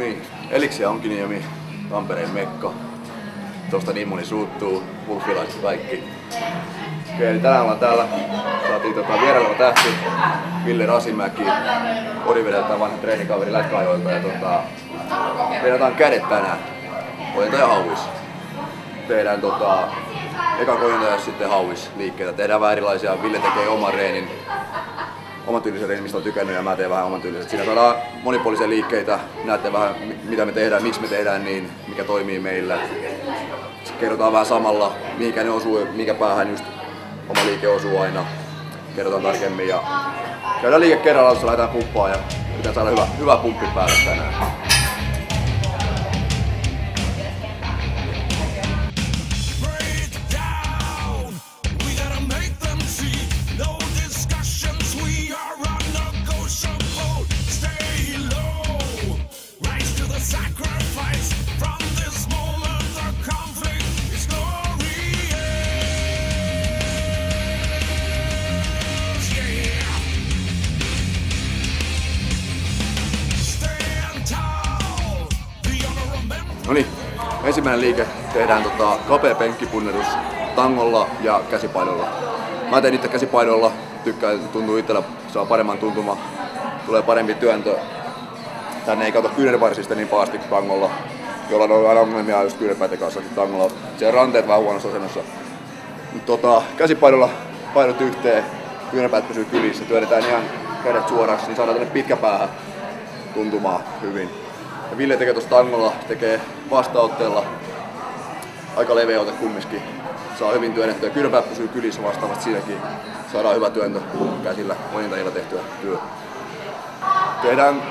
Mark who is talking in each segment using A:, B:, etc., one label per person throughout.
A: Niin, Elixia onkin nimi, Tampereen mekka. Tosta niin moni suuttuu, pulffilaiset kaikki. Okei, eli tänään ollaan täällä. Saatiin vieraileva tähti, Ville Rasimäki, Orivedeltä vanha treenikaveri lätkäajoilta ja vedataan kädet tänään. Ojenta ja hauis. Tehdään eka kojenta ja sitten hauis liikkeitä. Tehdään vähän erilaisia. Ville tekee oman reenin. Oman tyylisen reenin, mistä on tykännyt, ja mä teen vähän oman tyylisen. Siinä saadaan monipuolisia liikkeitä. Näette vähän mitä me tehdään, miksi me tehdään niin, mikä toimii meillä. Sitten kerrotaan vähän samalla, mihinkä ne osuu, mikä päähän just oma liike osuu aina. Kerrotaan tarkemmin ja käydään liike kerrallaan, jossa lähdetään pumppaan ja pitää saada hyvä pumppi päälle tänään. Noniin, ensimmäinen liike tehdään kapea penkkipunnerus tangolla ja käsipainolla. Mä teen itse käsipainolla, tykkään, tuntuu itsellä, saa paremman tuntuma, tulee parempi työntö. Tänne ei kato kyynärvarsista niin pahasti kuin tangolla, jolla on aina ongelmia just kyynärpäiden kanssa tangolla. Siellä ranteet vähän huonossa asennossa. Käsipainolla painot yhteen, kyynärpäät pysyy kylissä, työnnetään ihan kädet suoraksi, niin saadaan tänne pitkä päähän tuntumaan hyvin. Ja Ville tekee tuossa tangolla, tekee vastaotteella aika leveä ote kumminkin. Saa hyvin työnnettyä. Kyynärpäät pysyy kylissä vastaavasti siinäkin. Saadaan hyvä työntö käsillä ojentajilla tehtyä työ. Tehdään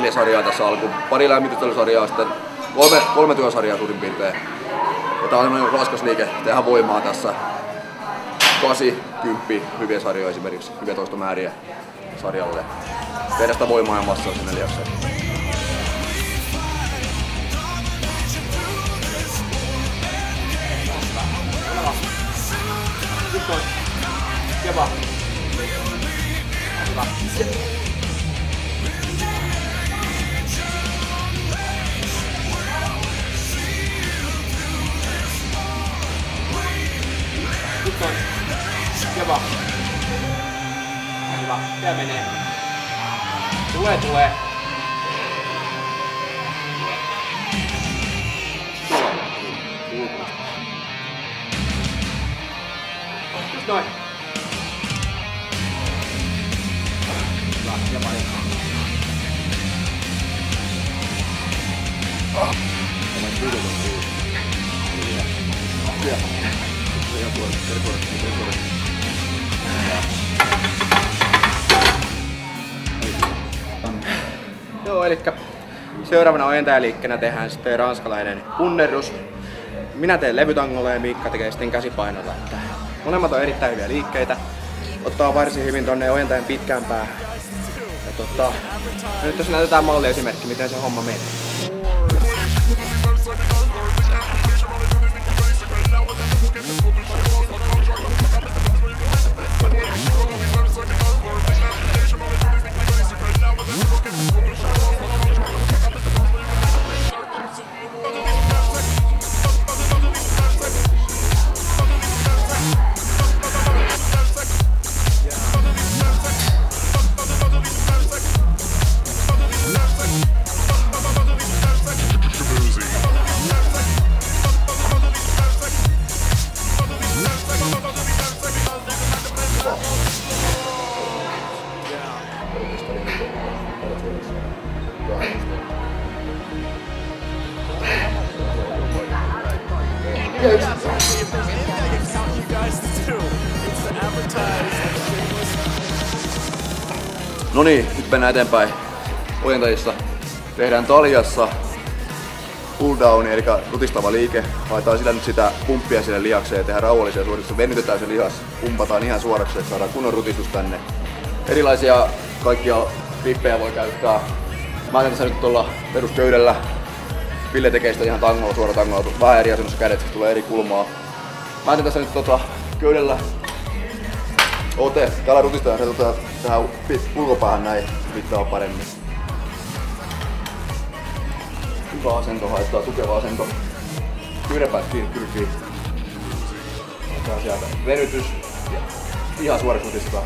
A: 3-4 sarjaa tässä alkuun. Pari lämmitystelysarjaa, sitten 3 työsarjaa suurin piirtein. Ja tää on semmoinen raskas liike. Tehdään voimaa tässä. 8, 10 hyviä sarjoja esimerkiksi. Hyviä toistomääriä sarjalle. Tehdään sitä voimaa ja massaa sinne liakseen. Keva. Hyvä. Nyt on. Keva. Hyvä. Tää menee. Tulee. Just noin. Ja pari. Tämä on videoton kuulu. Ja. Ihan tuolla. Terkore. Joo, elikkä seuraavana ojentajaliikkeenä tehdään sitten ranskalainen punnerus. Minä teen levytangolla ja Miikka tekee sitten käsipainolla. Molemmat on erittäin hyviä liikkeitä. Ottaa varsin hyvin tonne ojentajan pitkään päähän. Ja nyt tässä näytetään malliesimerkki, miten se homma menee. No niin, nyt mennään eteenpäin ojentajissa. Tehdään taljassa pull down, eli rutistava liike. Haetaan sillä nyt sitä pumppia sille lihakseen ja tehdään rauhallisia suorituksia. Venytetään se lihas, pumpataan ihan suoraksi, että saadaan kunnon rutistus tänne. Erilaisia kaikkia grippejä voi käyttää. Mä teen tässä nyt tuolla perusköydellä. Ville tekee sitä ihan tangolla, suora tangolla. Vähän eri asennossa kädet, tulee eri kulmaa. Mä teen tässä nyt köydellä ote. Täällä rutistetaan se tähän ulkopäähän näin, pitää paremmin. Hyvä asento, haettaa tukeva asento. Kyynärpäät kiinni kylkiin. Otetaan sieltä venytys ja ihan suorituslutistaa.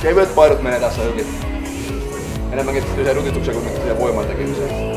A: Kevyet painot menee tässä hyvin. Enemmänkin siihen rutistukseen kuin siihen voiman tekemiseen.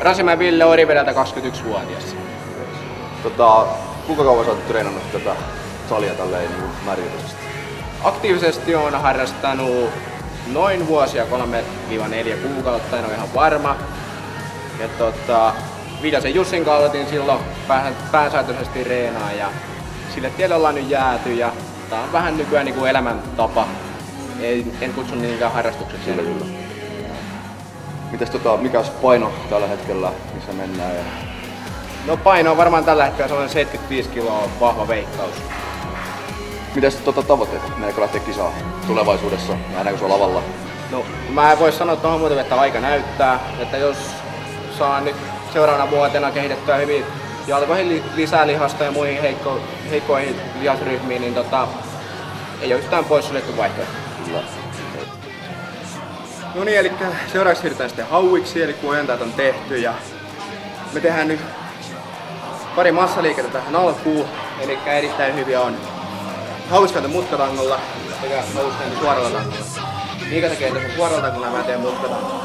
B: Rasimäen Ville Orivedeltä 21-vuotias.
A: Kuinka kauan sä oot treenannut tätä salia tälleen niin määrätietoisesti?
B: Aktiivisesti olen harrastanut noin vuosia 3-4 kuukautta, en ole ihan varma. Ja Viljasen Jussin kanssa aloitin silloin pääsääntöisesti reenaa ja sille tielle ollaan nyt jääty ja tää on vähän nykyään niin kuin elämäntapa. En kutsu niinkään harrastukseksi.
A: Kyllä. Mites mikä paino tällä hetkellä, missä mennään? Ja...
B: No paino on varmaan tällä hetkellä sellainen 75 kiloa, vahva veikkaus.
A: Mites tavoitteet? Meneekö lähteä kisaan tulevaisuudessa? Nähdäänkö sua lavalla?
B: No mä en voi sanoa tuohon muuta, että aika näyttää. Että jos saan nyt seuraavana vuotena kehitettyä hyvin jalkoihin lisää lihasta ja muihin heikkoihin lihasryhmiin, niin ei ole yhtään poissuljettu vaihtoehto.
A: Kyllä.
B: No niin, eli seuraavaksi siirrytään sitten hauiksi, eli kun ojentajat on tehty ja me tehdään nyt pari massaliikettä tähän alkuun, eli erittäin hyviä on hauiskääntö mutkatangolla sekä hauiskääntö suoralla tangolla. Miika tekee tässä suoralla tangolla ja mä teen mutkatangolla.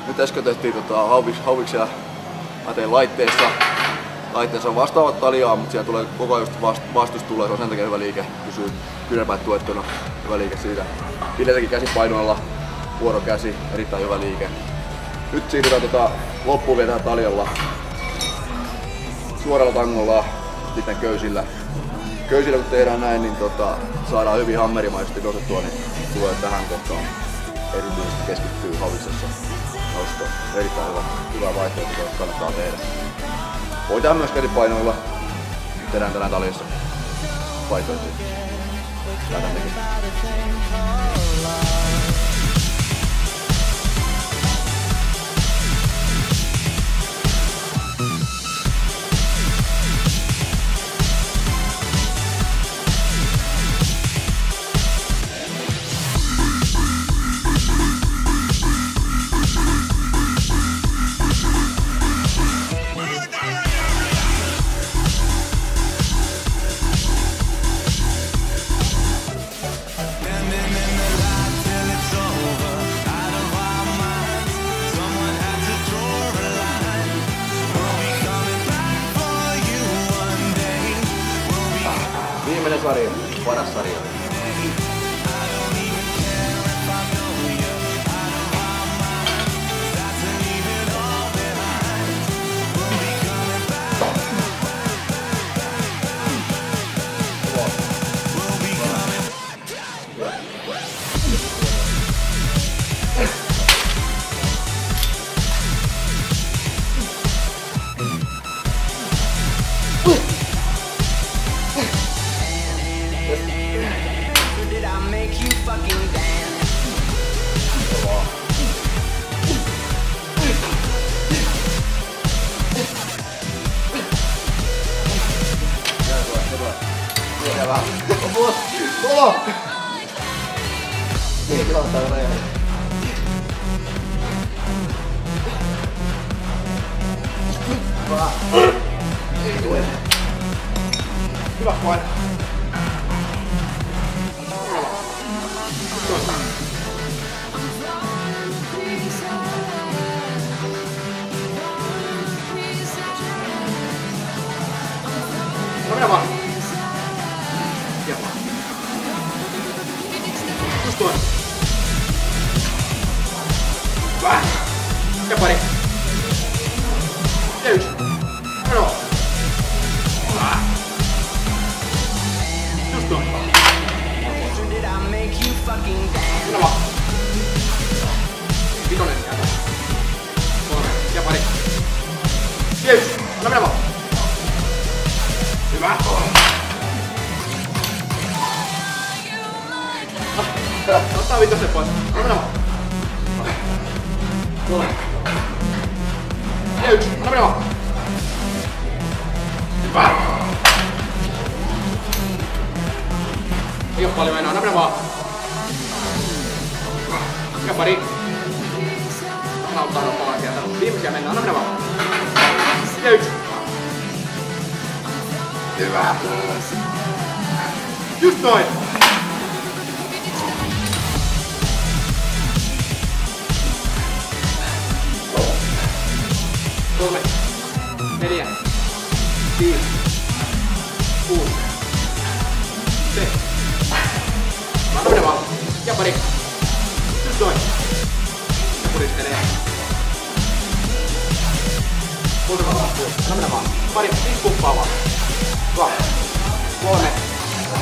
A: Nyt äsken tehtiin hauviksia, mä tein laitteessa. laitteensa vastaavat taljaa, mutta siellä tulee koko ajan vastus tulee, se on sen takia hyvä liike, pysyy kyynärpäät tuettuna, hyvä liike siitä. Pidetäänkin käsipainoilla, vuorokäsi, erittäin hyvä liike. Nyt siirrytään loppuun vielä taljalla, suoralla tangolla, sitten köysillä. Köysillä kun tehdään näin, niin saadaan hyvin hammerimaisesti nostettua, niin tulee tähän kohtaan erityisesti keskittyy hauitsessa nosto. Erittäin hyvä vaihtoehto, jota kannattaa tehdä. Voi tehdä myös käsipainoilla. Tehdään tänään taljassa vaihtoehtoja. Lähdetään tekemään. Viimeinen sarja, paras sarja. Kolo! Niin, tilantaa raja. Ei tule. Hyvä paino. No mennä vaan. Just tuon. Hyvä. Ja pari. Ja yksi. Meno. Hyvä. Just tuon. Mennä vaan. Vitonen jätä. 3. Ja pari. Ja yksi. No mennä vaan. Hyvä. Ottaa vitosen pois. No mennä vaan. 3. Ja yksi. No mennä vaan. Hyvä. Ei oo paljon enää. No mennä vaan. Ja pari. Nauttaa noppaa sieltä. Viimeisiä mennään. No mennä vaan. Ja yksi. Hyvä. Just noin. 3, 4, 5, 6, 7. Mä menen vaan. Ja pari. Just noin. Ja puristelee. Muutama loppuu. Mä menen vaan. Pari. 5 kumppaa vaan. 2, 3,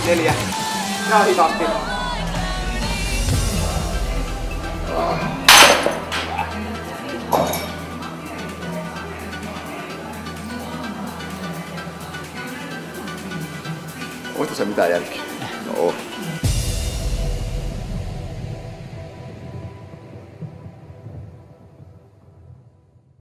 A: 4. Ja hitaasti. Muista se mitään jälkeen? No.